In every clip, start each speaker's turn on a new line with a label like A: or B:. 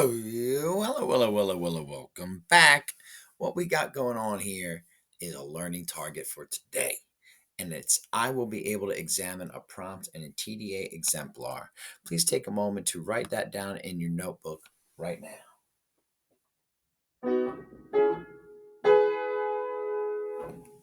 A: Oh, hello, welcome back. What we got going on here is a learning target for today. And it's I will be able to examine a prompt in a TDA exemplar. Please take a moment to write that down in your notebook right now.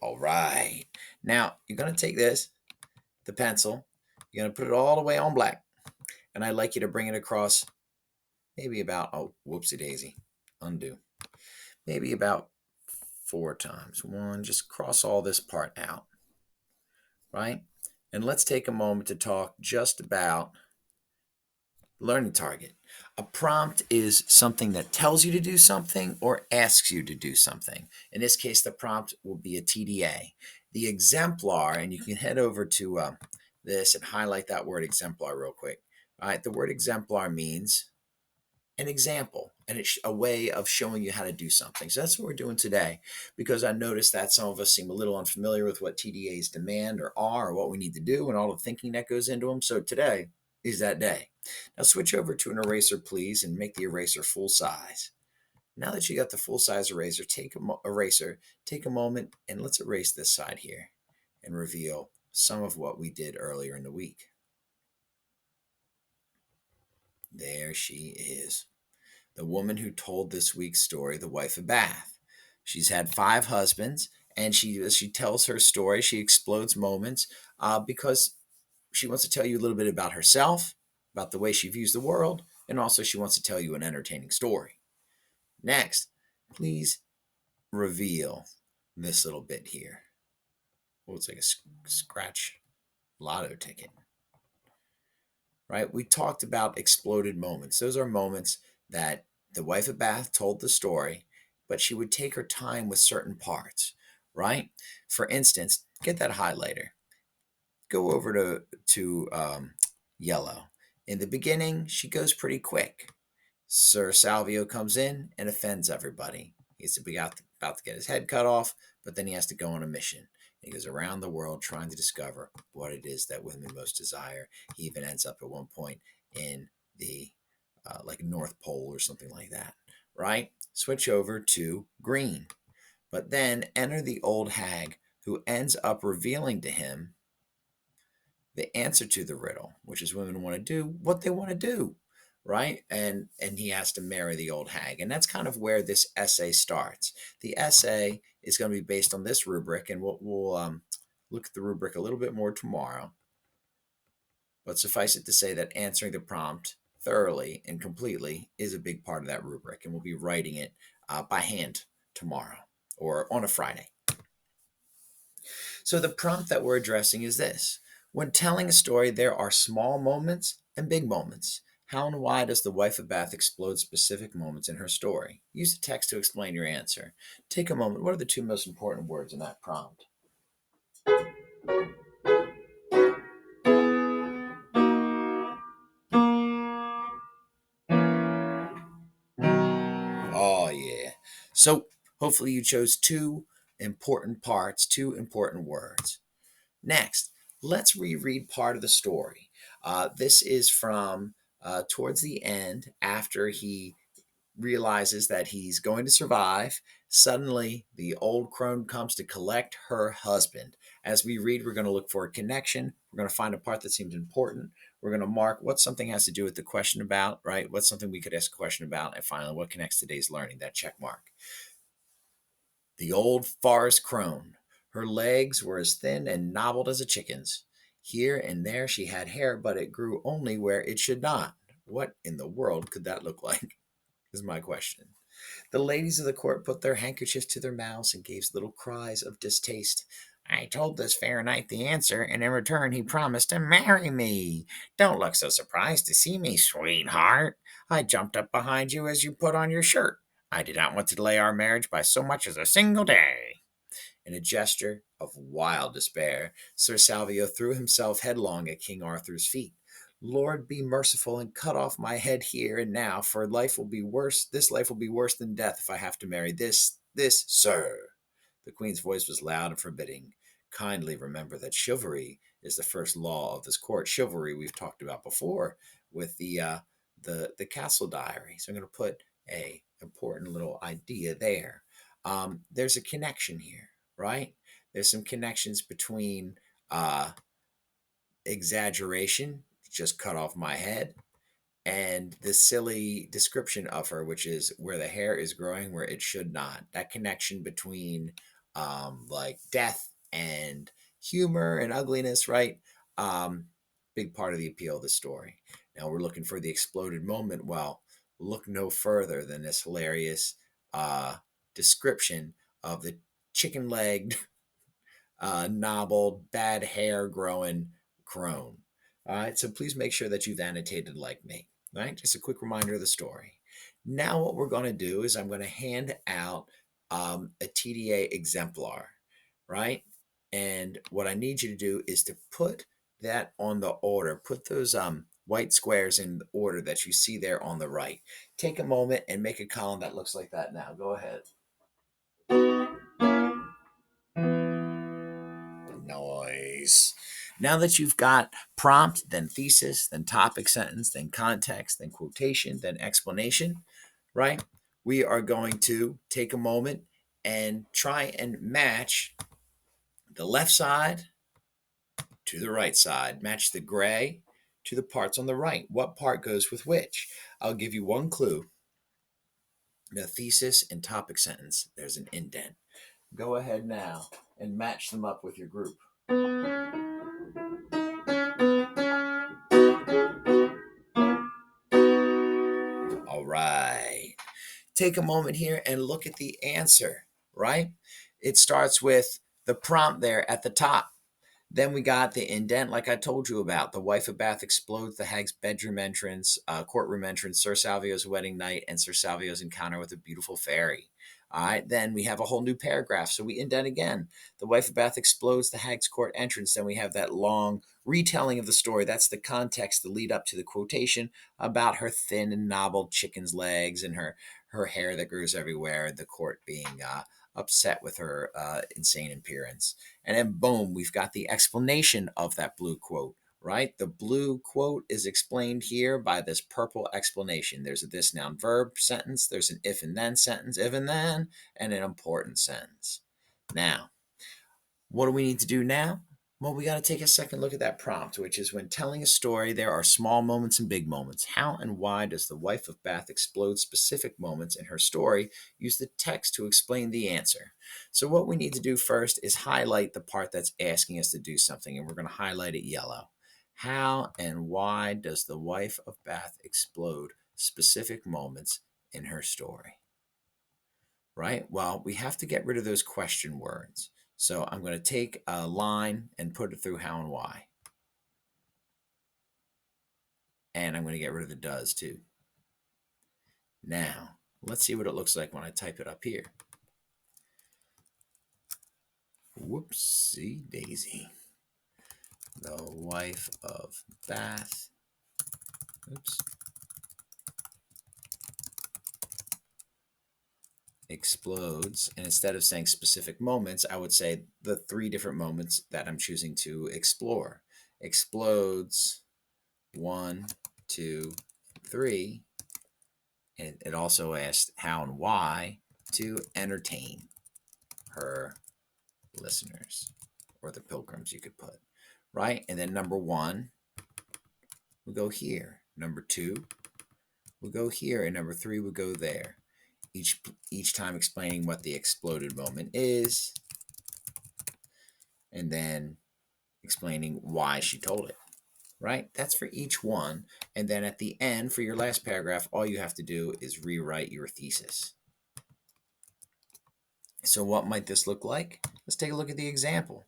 A: All right. Now, you're going to take the pencil, you're going to put it all the way on black. And I'd like you to bring it across maybe about, oh, whoopsie daisy, undo. Maybe about 4 times. One, just cross all this part out, right? And let's take a moment to talk just about learning target. A prompt is something that tells you to do something or asks you to do something. In this case, the prompt will be a TDA. The exemplar, and you can head over to this and highlight that word exemplar real quick. All right, the word exemplar means an example and it's a way of showing you how to do something. So that's what we're doing today, because I noticed that some of us seem a little unfamiliar with what TDAs demand or are, or what we need to do, and all the thinking that goes into them. So today is that day. Now switch over to an eraser, please, and make the eraser full size. Now that you got the full size eraser, take a moment and let's erase this side here and reveal some of what we did earlier in the week. There she is. The woman who told this week's story, the wife of Bath. She's had 5 husbands, and as she tells her story, she explodes moments because she wants to tell you a little bit about herself, about the way she views the world, and also she wants to tell you an entertaining story. Next, please reveal this little bit here. Oh, it's like a scratch lotto ticket, right? We talked about exploded moments. Those are moments that the wife of Bath told the story, but she would take her time with certain parts, right? For instance, get that highlighter. Go over to yellow. In the beginning, she goes pretty quick. Sir Salvio comes in and offends everybody. He's about to get his head cut off, but then he has to go on a mission. He goes around the world trying to discover what it is that women most desire. He even ends up at one point in the like North Pole or something like that, right? Switch over to green. But then enter the old hag, who ends up revealing to him the answer to the riddle, which is women want to do what they want to do, right? And he has to marry the old hag, and that's kind of where this essay starts. The essay is going to be based on this rubric, and we'll look at the rubric a little bit more tomorrow. But suffice it to say that answering the prompt thoroughly and completely is a big part of that rubric, and we'll be writing it by hand tomorrow or on a Friday. So the prompt that we're addressing is this. When telling a story, there are small moments and big moments. How and why does the wife of Bath explode specific moments in her story? Use the text to explain your answer. Take a moment. What are the 2 most important words in that prompt? Oh, yeah. So hopefully you chose 2 important parts, 2 important words. Next, let's reread part of the story. This is from towards the end, after he realizes that he's going to survive. Suddenly, the old crone comes to collect her husband. As we read, we're going to look for a connection. We're going to find a part that seems important. We're going to mark what something has to do with the question about, right? What's something we could ask a question about? And finally, what connects today's learning, that check mark. The old forest crone. Her legs were as thin and knobbled as a chicken's. Here and there she had hair, but it grew only where it should not. What in the world could that look like? Is my question. The ladies of the court put their handkerchiefs to their mouths and gave little cries of distaste. I told this fair knight the answer, and in return he promised to marry me. Don't look so surprised to see me, sweetheart. I jumped up behind you as you put on your shirt. I did not want to delay our marriage by so much as a single day. In a gesture of wild despair, Sir Salvio threw himself headlong at King Arthur's feet. Lord, be merciful and cut off my head here and now, for life will be worse. This life will be worse than death if I have to marry this, sir. The queen's voice was loud and forbidding. Kindly remember that chivalry is the first law of this court. Chivalry we've talked about before with the Castle Diary. So I'm going to put a important little idea there. There's a connection here, right? There's some connections between exaggeration, just cut off my head, and the silly description of her, which is where the hair is growing where it should not. That connection between like death and humor and ugliness, right? Um, Big part of the appeal of the story. Now we're looking for the exploded moment. Well, look no further than this hilarious description of the chicken legged knobbled, bad hair growing crone. All right, so please make sure that you've annotated like me. All right, just a quick reminder of the story. Now, what we're going to do is I'm going to hand out a TDA exemplar, right? And what I need you to do is to put that on the order. Put those white squares in the order that you see there on the right. Take a moment and make a column that looks like that now. Go ahead. Noise. Now that you've got prompt, then thesis, then topic sentence, then context, then quotation, then explanation, right? We are going to take a moment and try and match the left side to the right side, match the gray to the parts on the right. What part goes with which? I'll give you one clue. The thesis and topic sentence, there's an indent. Go ahead now and match them up with your group. All right. Take a moment here and look at the answer, right? It starts with the prompt there at the top. Then we got the indent, like I told you about. The wife of Bath explodes the hag's bedroom entrance, courtroom entrance, Sir Salvio's wedding night, and Sir Salvio's encounter with a beautiful fairy. All right, then we have a whole new paragraph. So we indent again. The wife of Bath explodes the hag's court entrance. Then we have that long retelling of the story. That's the context, the lead up to the quotation about her thin and knobbled chicken's legs and her hair that grows everywhere. The court being upset with her insane appearance. And then, boom, we've got the explanation of that blue quote, right? The blue quote is explained here by this purple explanation. There's a this noun verb sentence, there's an if and then sentence, if and then, and an important sentence. Now, what do we need to do now? Well, we got to take a second look at that prompt, which is when telling a story, there are small moments and big moments. How and why does the wife of Bath explode specific moments in her story? Use the text to explain the answer. So, what we need to do first is highlight the part that's asking us to do something, and we're going to highlight it yellow. How and why does the wife of Bath explode specific moments in her story? Right? Well, we have to get rid of those question words. So I'm going to take a line and put it through how and why. And I'm going to get rid of the does too. Now, let's see what it looks like when I type it up here. Whoopsie daisy. The wife of Bath. Oops. Explodes. And instead of saying specific moments, I would say the 3 different moments that I'm choosing to explore. Explodes 1, 2, 3. And it also asked how and why to entertain her listeners, or the pilgrims, you could put, right? And then number 1 will go here. Number 2 will go here, and number 3 will go there. Each time explaining what the exploded moment is, and then explaining why she told it. Right? That's for each one. And then at the end, for your last paragraph, all you have to do is rewrite your thesis. So what might this look like? Let's take a look at the example.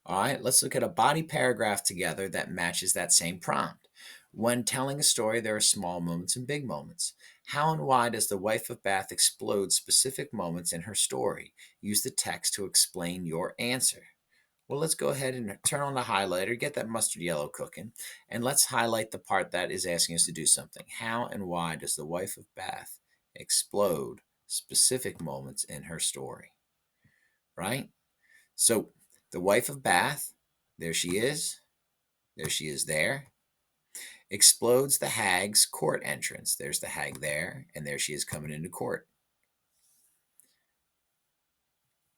A: All right, let's look at a body paragraph together that matches that same prompt. When telling a story, there are small moments and big moments. How and why does the wife of Bath explode specific moments in her story? Use the text to explain your answer. Well, let's go ahead and turn on the highlighter, get that mustard yellow cooking, and let's highlight the part that is asking us to do something. How and why does the wife of Bath explode specific moments in her story? Right? So the wife of Bath, there she is. There she is there. Explodes the hag's court entrance. There's the hag there, and there she is coming into court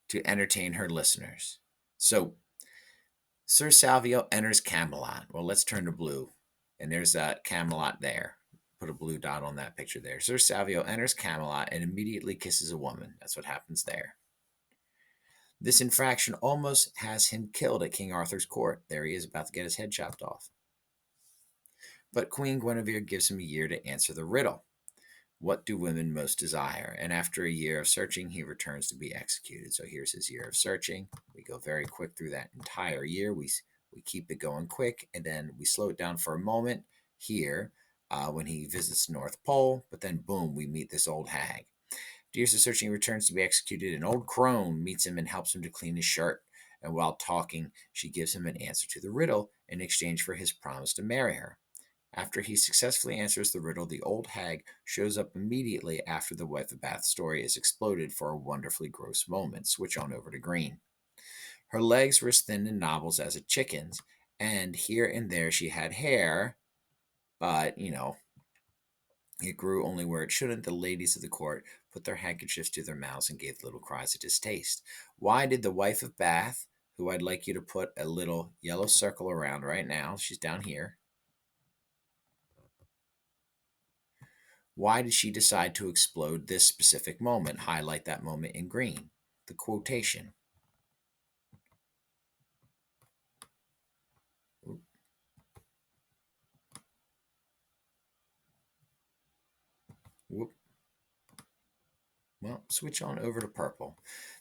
A: to entertain her listeners. So Sir Salvio enters Camelot. Well, let's turn to blue. And there's that Camelot there. Put a blue dot on that picture there. Sir Salvio enters Camelot and immediately kisses a woman. That's what happens there. This infraction almost has him killed at King Arthur's court. There he is about to get his head chopped off. But Queen Guinevere gives him a year to answer the riddle. What do women most desire? And after a year of searching, he returns to be executed. So here's his year of searching. We go very quick through that entire year. We keep it going quick, and then we slow it down for a moment here when he visits the North Pole. But then, boom, we meet this old hag. After years of searching, he returns to be executed. An old crone meets him and helps him to clean his shirt. And while talking, she gives him an answer to the riddle in exchange for his promise to marry her. After he successfully answers the riddle, the old hag shows up immediately after the Wife of Bath story is exploded for a wonderfully gross moment. Switch on over to green. Her legs were as thin and knobbles as a chicken's, and here and there she had hair, but, it grew only where it shouldn't. The ladies of the court put their handkerchiefs to their mouths and gave little cries of distaste. Why did the Wife of Bath, who I'd like you to put a little yellow circle around right now, she's down here, why did she decide to explode this specific moment? Highlight that moment in green. The quotation. Whoop. Well, switch on over to purple.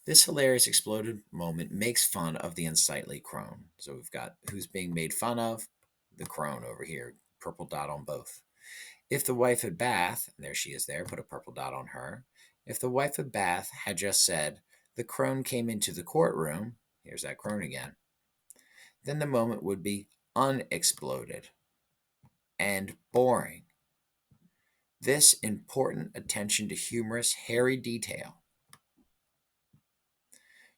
A: This hilarious exploded moment makes fun of the unsightly crone. So we've got who's being made fun of? The crone over here. Purple dot on both. If the wife of Bath, there she is there, put a purple dot on her. If the wife of Bath had just said, the crone came into the courtroom, here's that crone again, then the moment would be unexploded and boring. This important attention to humorous, hairy detail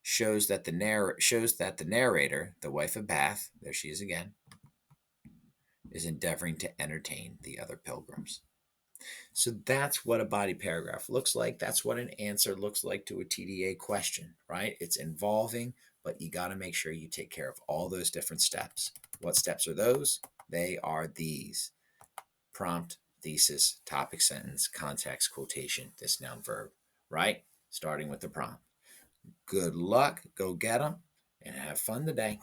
A: shows that the narrator, the wife of Bath, there she is again, is endeavoring to entertain the other pilgrims. So that's what a body paragraph looks like. That's what an answer looks like to a TDA question, right? It's involving, but you got to make sure you take care of all those different steps. What steps are those? They are these: prompt, thesis, topic sentence, context, quotation, this noun verb, right? Starting with the prompt. Good luck, go get them, and have fun today.